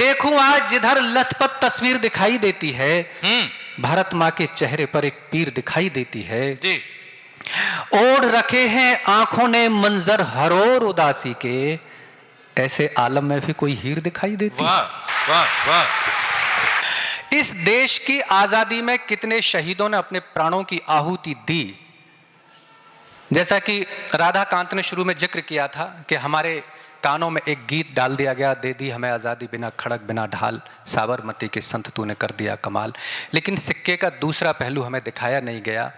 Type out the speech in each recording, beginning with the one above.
देखूं आज जिधर लथपथ तस्वीर दिखाई देती है, भारत मां के चेहरे पर एक पीर दिखाई देती है जी। ओढ़ रखे हैं आंखों ने मंजर हरोर उदासी के, ऐसे आलम में भी कोई हीर दिखाई देती। वाह वाह वाह। इस देश की आजादी में कितने शहीदों ने अपने प्राणों की आहुति दी। जैसा कि राधा कांत ने शुरू में जिक्र किया था कि हमारे कानों में एक गीत डाल दिया गया, दे दी हमें आजादी बिना खड़क बिना ढाल, साबरमती के संत तूने कर दिया कमाल। लेकिन सिक्के का दूसरा पहलू हमें दिखाया नहीं गया।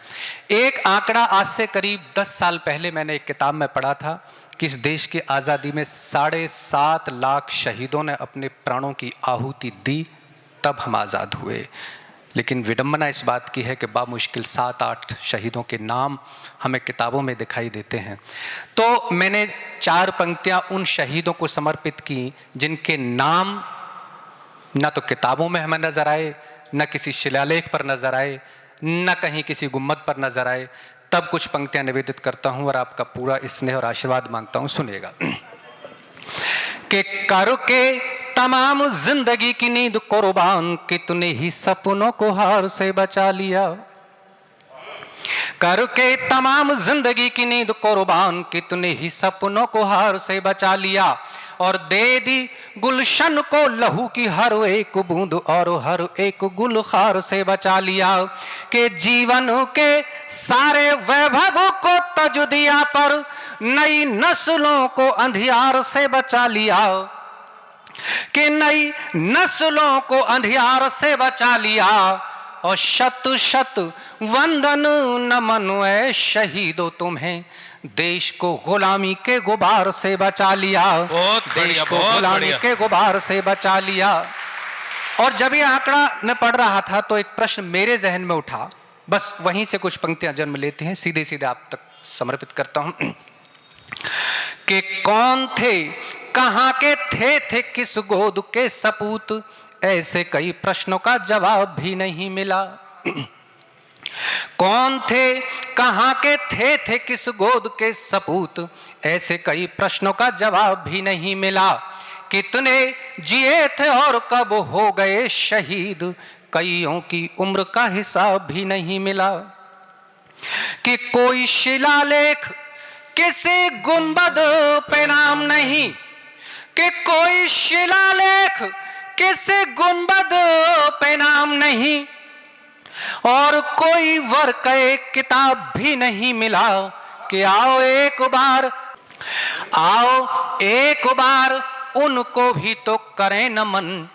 एक आंकड़ा आज से करीब 10 साल पहले मैंने एक किताब में पढ़ा था कि इस देश की आज़ादी में 7.5 लाख शहीदों ने अपने प्राणों की आहुति दी, तब हम आज़ाद हुए। लेकिन विडंबना इस बात की है कि बामुश्किल 7-8 शहीदों के नाम हमें किताबों में दिखाई देते हैं। तो मैंने 4 पंक्तियां उन शहीदों को समर्पित की जिनके नाम न तो किताबों में हमें नजर आए, न किसी शिलालेख पर नजर आए, न कहीं किसी गुम्मद पर नजर आए। तब कुछ पंक्तियां निवेदित करता हूं और आपका पूरा स्नेह और आशीर्वाद मांगता हूं, सुनिएगा। कि करके तमाम जिंदगी की नींद कुर्बान, कितने ही सपनों को हार से बचा लिया। करके तमाम जिंदगी की नींद कुर्बान, कितने ही सपनों को हार से बचा लिया। और दे दी गुलशन को लहू की हर एक बूंद, और हर एक गुल खार से बचा लिया। के जीवन के सारे वैभव को तज दिया, पर नई नस्लों को अंधियार से बचा लिया। कि नई नस्लों को अंधियार से बचा लिया। और शत शत वंदन नमन ऐ शहीदो तुम्हें, देश को गुलामी के गुबार से बचा लिया। देश को गुलामी के गुबार से बचा लिया। और जब ये आंकड़ा मैं पढ़ रहा था तो एक प्रश्न मेरे जहन में उठा, बस वहीं से कुछ पंक्तियां जन्म लेती हैं, सीधे सीधे आप तक समर्पित करता हूं। कि कौन थे, कहां के थे किस गोद के सपूत, ऐसे कई प्रश्नों का जवाब भी नहीं मिला। कौन थे, कहां के थे किस गोद के सपूत, ऐसे कई प्रश्नों का जवाब भी नहीं मिला। कितने जिए थे और कब हो गए शहीद, कईयों की उम्र का हिसाब भी नहीं मिला। कि कोई शिलालेख किसी गुंबद पे नाम नहीं, कि कोई शिलालेख किसी गुंबद पे नाम नहीं, और कोई वर्क़े किताब भी नहीं मिला। कि आओ एक बार उनको भी तो करें नमन,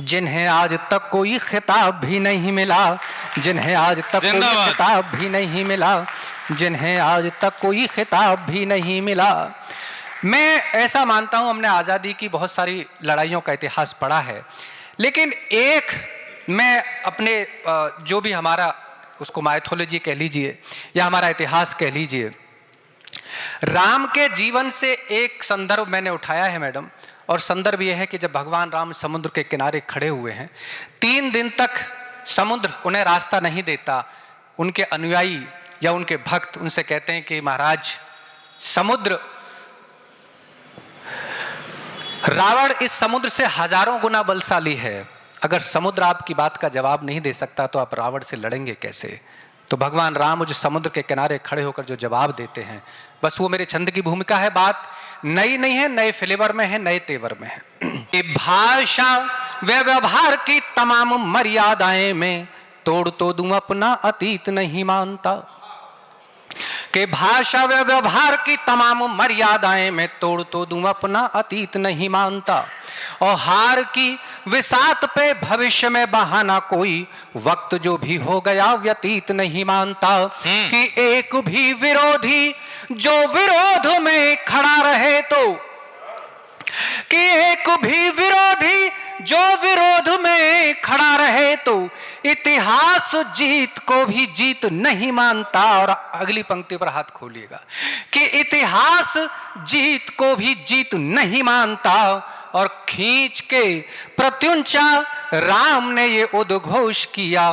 जिन्हें आज तक कोई खिताब भी नहीं मिला। जिन्हें आज तक कोई खिताब भी नहीं मिला। जिन्हें आज तक कोई खिताब भी नहीं मिला। मैं ऐसा मानता हूं, हमने आज़ादी की बहुत सारी लड़ाइयों का इतिहास पढ़ा है, लेकिन एक मैं अपने जो भी हमारा उसको माइथोलॉजी कह लीजिए या हमारा इतिहास कह लीजिए, राम के जीवन से एक संदर्भ मैंने उठाया है मैडम। और संदर्भ यह है कि जब भगवान राम समुद्र के किनारे खड़े हुए हैं, 3 दिन तक समुद्र उन्हें रास्ता नहीं देता। उनके अनुयायी या उनके भक्त उनसे कहते हैं कि महाराज, समुद्र, रावण इस समुद्र से हजारों गुना बलशाली है। अगर समुद्र आपकी बात का जवाब नहीं दे सकता तो आप रावण से लड़ेंगे कैसे। तो भगवान राम जो समुद्र के किनारे खड़े होकर जो जवाब देते हैं, बस वो मेरे छंद की भूमिका है। बात नई नहीं है, नए फ्लेवर में है, नए तेवर में है। भाषा व व्यवहार की तमाम मर्यादाएं में तोड़ तो दूं अपना अतीत नहीं मानता। कि भाषा व व्यवहार की तमाम मर्यादाएं मैं तोड़ तो दूं अपना अतीत नहीं मानता। और हार की विसात पे भविष्य में बहाना कोई, वक्त जो भी हो गया व्यतीत नहीं मानता। कि एक भी विरोधी जो विरोध में खड़ा रहे तो, कि एक भी विरोधी जो विरोध में खड़ा रहे तो, इतिहास जीत को भी जीत नहीं मानता। और अगली पंक्ति पर हाथ खोलिएगा कि इतिहास जीत को भी जीत नहीं मानता। और खींच के प्रत्युंचा राम ने ये उद्घोष किया,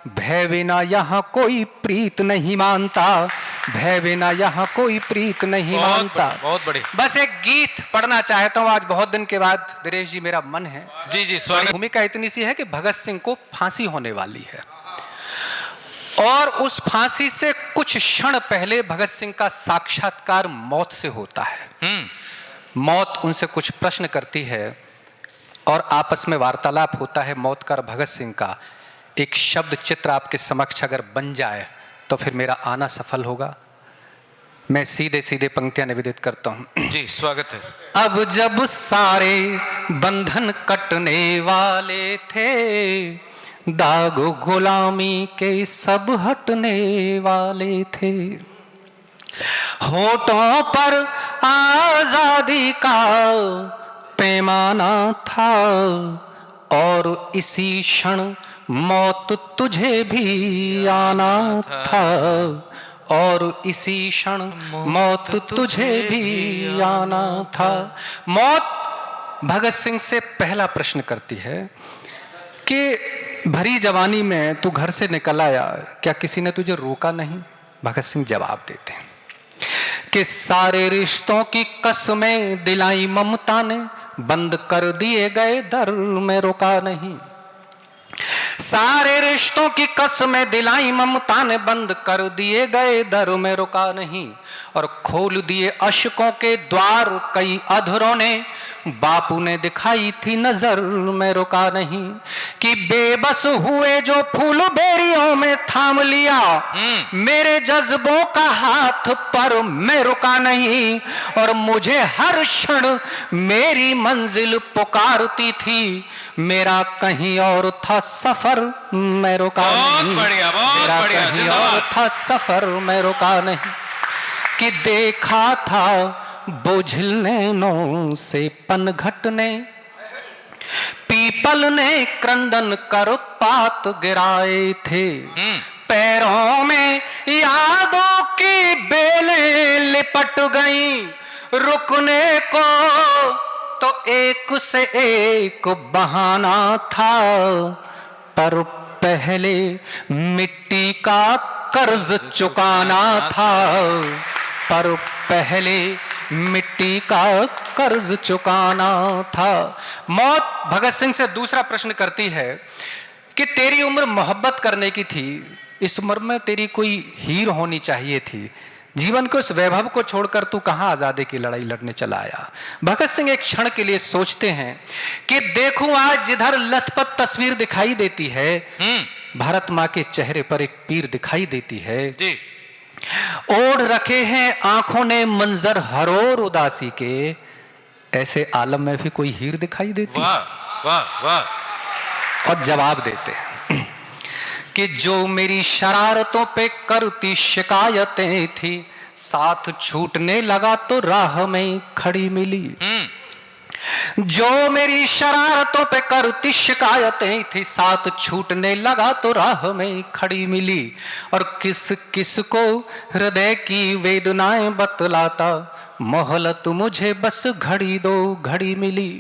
भय बिना यहां कोई प्रीत नहीं मानता। भय बिना यहाँ कोई प्रीत नहीं मानता। बहुत बढ़िया। बस एक गीत पढ़ना चाहता हूँ आज बहुत दिन के बाद। दिनेश जी, मेरा मन है। जी जी, स्वागत। भूमिका इतनी सी है कि भगत सिंह को फांसी होने वाली है और उस फांसी से कुछ क्षण पहले भगत सिंह का साक्षात्कार मौत से होता है। मौत उनसे कुछ प्रश्न करती है और आपस में वार्तालाप होता है मौत का और भगत सिंह का। एक शब्द चित्र आपके समक्ष अगर बन जाए तो फिर मेरा आना सफल होगा। मैं सीधे सीधे पंक्तियां निवेदित करता हूं। जी, स्वागत है। अब जब सारे बंधन कटने वाले थे, दाग गुलामी के सब हटने वाले थे, होठों पर आजादी का पैमाना था और इसी क्षण मौत तुझे भी आना था और इसी क्षण मौत तुझे भी आना था। मौत भगत सिंह से पहला प्रश्न करती है कि भरी जवानी में तू घर से निकल आया, क्या किसी ने तुझे रोका नहीं? भगत सिंह जवाब देते हैं कि सारे रिश्तों की कसमें दिलाई ममता ने, बंद कर दिए गए दर में रुका नहीं। सारे रिश्तों की कसमें दिलाई ममता ने, बंद कर दिए गए दर में रुका नहीं। और खोल दिए अशकों के द्वार कई अधरों ने, बापू ने दिखाई थी नजर में रुका नहीं। कि बेबस हुए जो फूल बेरियों में थाम लिया, मेरे जज्बों का हाथ पर मैं रुका नहीं। और मुझे हर क्षण मेरी मंजिल पुकारती थी, मेरा कहीं और था सफर मैं रुका नहीं। बहुत बढ़िया, कहीं और था सफर मैं रुका नहीं। कि देखा था बोझिल नैनों से पनघट ने, पीपल ने क्रंदन कर पात गिराए थे। पैरों में यादों की बेलें लिपट गई, रुकने को तो एक से एक बहाना था, पर पहले मिट्टी का कर्ज चुकाना था, पर पहले मिट्टी का कर्ज चुकाना था। मौत भगत सिंह से दूसरा प्रश्न करती है कि तेरी उम्र मोहब्बत करने की थी, इस उम्र में तेरी कोई हीर होनी चाहिए थी, जीवन के उस वैभव को छोड़कर तू कहां आजादी की लड़ाई लड़ने चला आया? भगत सिंह एक क्षण के लिए सोचते हैं कि देखूं आज जिधर लथपथ तस्वीर दिखाई देती है, भारत मां के चेहरे पर एक पीर दिखाई देती है जी। ओढ़ रखे हैं आंखों ने मंजर हरोर उदासी के, ऐसे आलम में भी कोई हीर दिखाई देती? वाह वाह वाह। और जवाब देते हैं कि जो मेरी शरारतों पे करती शिकायतें थी, साथ छूटने लगा तो राह में खड़ी मिली। जो मेरी शरारतों पे करती शिकायतें थी, साथ छूटने लगा तो राह में खड़ी मिली। और किस किस को हृदय की वेदनाएं बतलाता, मोहलत मुझे बस घड़ी दो घड़ी मिली।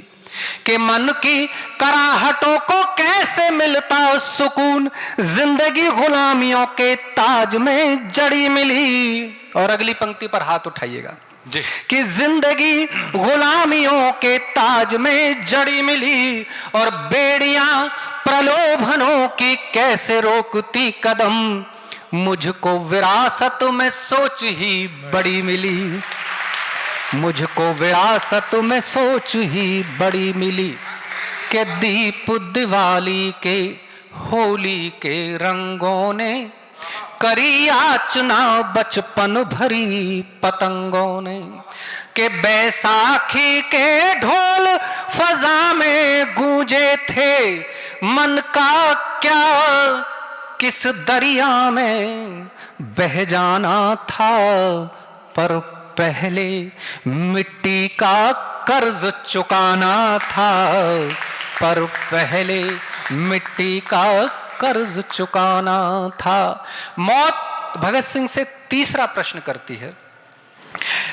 कि मन की कराहटों को कैसे मिलता सुकून, जिंदगी गुलामियों के ताज में जड़ी मिली। और अगली पंक्ति पर हाथ उठाइएगा जी। कि जिंदगी गुलामियों के ताज में जड़ी मिली, और बेड़ियां प्रलोभनों की कैसे रोकती कदम, मुझको विरासत में सोच ही बड़ी मिली, मुझको विरासत में सोच ही बड़ी मिली। के दीप दिवाली के होली के रंगों ने, करी याचना बचपन भरी पतंगों ने। के बैसाखी के ढोल फजा में गूंजे थे, मन का क्या किस दरिया में बह जाना था, पर पहले मिट्टी का कर्ज चुकाना था, पर पहले मिट्टी का कर्ज चुकाना था। मौत भगत सिंह से तीसरा प्रश्न करती है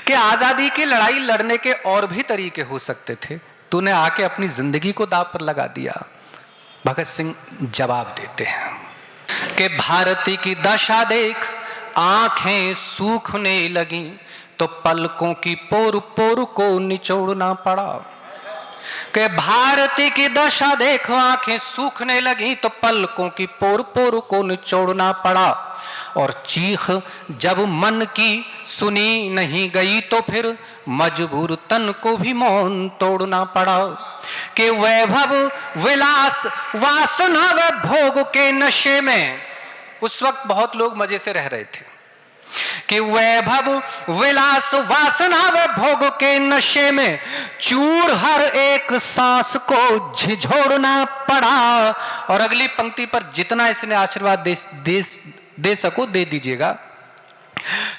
कि आजादी की लड़ाई लड़ने के और भी तरीके हो सकते थे, तूने आके अपनी जिंदगी को दांव पर लगा दिया। भगत सिंह जवाब देते हैं कि भारती की दशा देख, आंखें सूखने लगी तो पलकों की पोर पोर को निचोड़ना पड़ा। कि भारती की दशा देखो, आंखें सूखने लगी तो पलकों की पोर पोर को निचोड़ना पड़ा। और चीख जब मन की सुनी नहीं गई तो फिर मजबूर तन को भी मौन तोड़ना पड़ा। कि वैभव विलास वासना व भोग के नशे में, उस वक्त बहुत लोग मजे से रह रहे थे, कि वैभव विलास वासना व भोग के नशे में चूर हर एक सांस को झिझोड़ना पड़ा। और अगली पंक्ति पर जितना इसने आशीर्वाद दे सको दे दीजिएगा।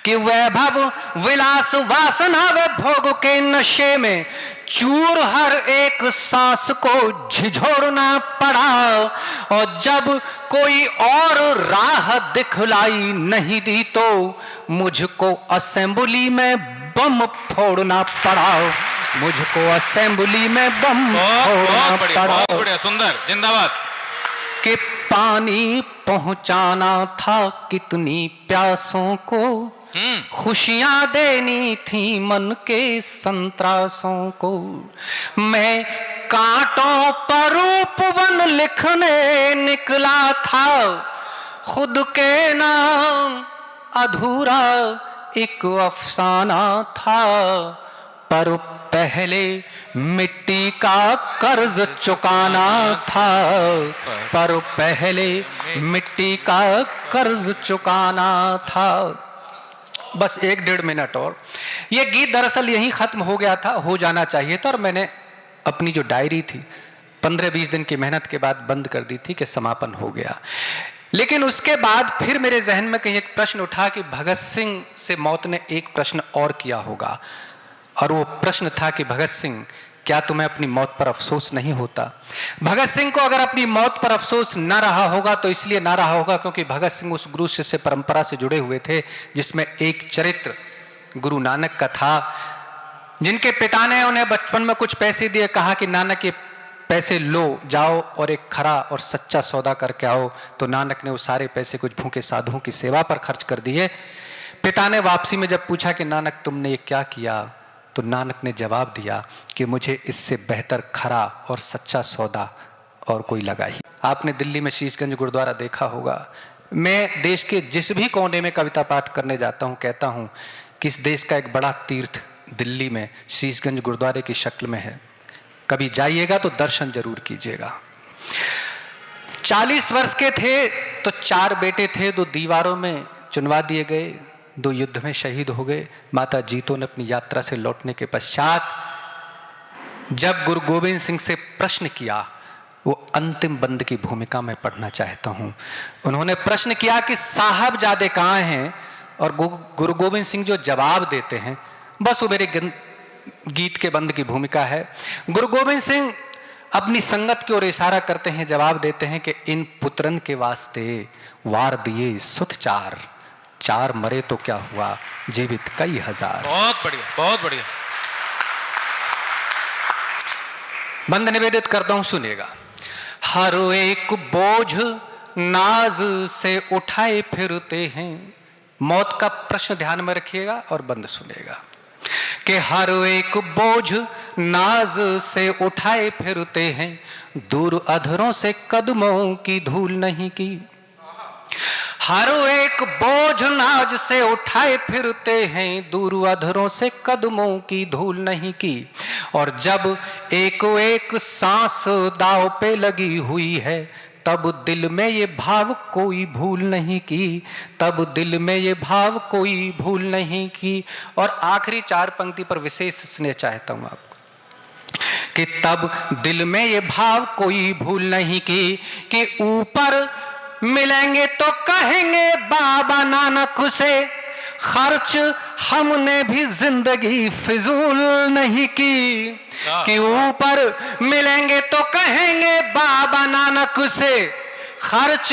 कि वैभव विलास वासना व भोग के नशे में चूर हर एक सांस को झिझोड़ना पड़ा। और जब कोई और राह दिखलाई नहीं दी तो मुझको असेंबली में बम फोड़ना पड़ा। मुझको असेंबली में बम फोड़ना पड़ा। बहुत बढ़िया, सुंदर, जिंदाबाद। कि पानी पहुंचाना था कितनी प्यासों को, खुशियां देनी थी मन के संतरासों को। मैं कांटों पर उपवन लिखने निकला था, खुद के नाम अधूरा एक अफसाना था। पर पहले मिट्टी का कर्ज चुकाना था, पर पहले मिट्टी का कर्ज चुकाना था। बस 1-1.5 मिनट और। ये गीत दरअसल यहीं खत्म हो गया था, हो जाना चाहिए था, और मैंने अपनी जो डायरी थी 15-20 दिन की मेहनत के बाद बंद कर दी थी कि समापन हो गया। लेकिन उसके बाद फिर मेरे जहन में कहीं एक प्रश्न उठा कि भगत सिंह से मौत ने एक प्रश्न और किया होगा, और वो प्रश्न था कि भगत सिंह, क्या तुम्हें अपनी मौत पर अफसोस नहीं होता? भगत सिंह को अगर अपनी मौत पर अफसोस न रहा होगा तो इसलिए ना रहा होगा क्योंकि भगत सिंह उस गुरु शिष्य परंपरा से जुड़े हुए थे जिसमें एक चरित्र गुरु नानक का था, जिनके पिता ने उन्हें बचपन में कुछ पैसे दिए, कहा कि नानक ये पैसे लो, जाओ और एक खरा और सच्चा सौदा करके आओ। तो नानक ने वो सारे पैसे कुछ भूखे साधुओं की सेवा पर खर्च कर दिए। पिता ने वापसी में जब पूछा कि नानक तुमने ये क्या किया, तो नानक ने जवाब दिया कि मुझे इससे बेहतर खरा और सच्चा सौदा और कोई लगा ही। आपने दिल्ली में शीशगंज गुरुद्वारा देखा होगा। मैं देश के जिस भी कोने में कविता पाठ करने जाता हूँ, कहता हूँ कि इस देश का एक बड़ा तीर्थ दिल्ली में शीशगंज गुरुद्वारे की शक्ल में है, कभी जाइएगा तो दर्शन जरूर कीजिएगा। 40 वर्ष के थे तो 4 बेटे थे, 2 दीवारों में चुनवा दिए गए, 2 युद्ध में शहीद हो गए। माता जीतो ने अपनी यात्रा से लौटने के पश्चात जब गुरु गोविंद सिंह से प्रश्न किया, वो अंतिम बंद की भूमिका में पढ़ना चाहता हूं। उन्होंने प्रश्न किया कि साहबजादे कहां हैं, और गुरु गोविंद सिंह जो जवाब देते हैं, बस वो मेरे गीत के बंद की भूमिका है। गुरु गोविंद सिंह अपनी संगत की ओर इशारा करते हैं, जवाब देते हैं कि इन पुत्रन के वास्ते वार दिए सुत 4 मरे तो क्या हुआ, जीवित कई हजार। बहुत बढ़िया, बहुत बढ़िया। बंद निवेदित करता हूं, सुनिएगा। हर एक बोझ नाज से उठाए फिरते हैं, मौत का प्रश्न ध्यान में रखिएगा और बंद सुनिएगा। कि हर एक बोझ नाज से उठाए फिरते हैं, दूर अधरों से कदमों की धूल नहीं की। हर एक बोझ नाज से उठाए फिरते हैं, दूर अधरों से कदमों की धूल नहीं की। और जब एक एक सांस दाव पे लगी हुई है, तब दिल में ये भाव कोई भूल नहीं की, तब दिल में ये भाव कोई भूल नहीं की। और आखिरी 4 पंक्ति पर विशेष स्नेह चाहता हूं आपको, कि तब दिल में ये भाव कोई भूल नहीं की, कि ऊपर मिलेंगे तो कहेंगे बाबा नानक से, खर्च हमने भी जिंदगी फिजूल नहीं की। कि ऊपर मिलेंगे तो कहेंगे बाबा नानक से, खर्च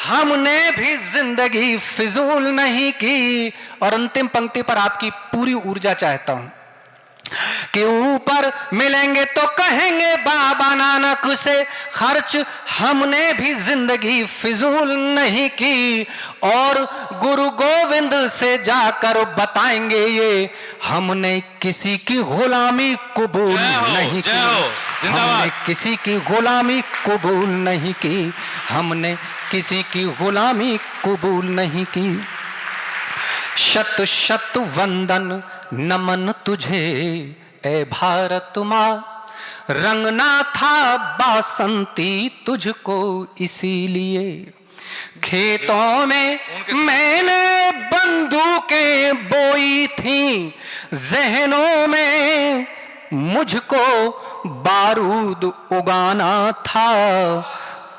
हमने भी जिंदगी फिजूल नहीं की। और अंतिम पंक्ति पर आपकी पूरी ऊर्जा चाहता हूं कि ऊपर मिलेंगे तो कहेंगे बाबा नानक से खर्च हमने भी जिंदगी फिजूल नहीं की, और गुरु गोविंद से जाकर बताएंगे ये हमने किसी की गुलामी कबूल नहीं की, हमने किसी की गुलामी कबूल नहीं की, हमने किसी की गुलामी कबूल नहीं की। शत शत वंदन नमन तुझे ए भारत माँ, रंगना था बासंती तुझको इसीलिए, खेतों में मैंने बंदूकें बोई थी, जहनों में मुझको बारूद उगाना था,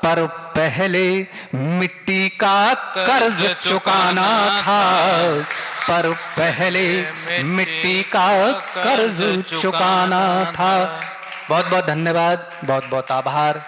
पर पहले मिट्टी का कर्ज चुकाना था, पर पहले मिट्टी का कर्ज चुकाना था। बहुत बहुत धन्यवाद, बहुत बहुत आभार।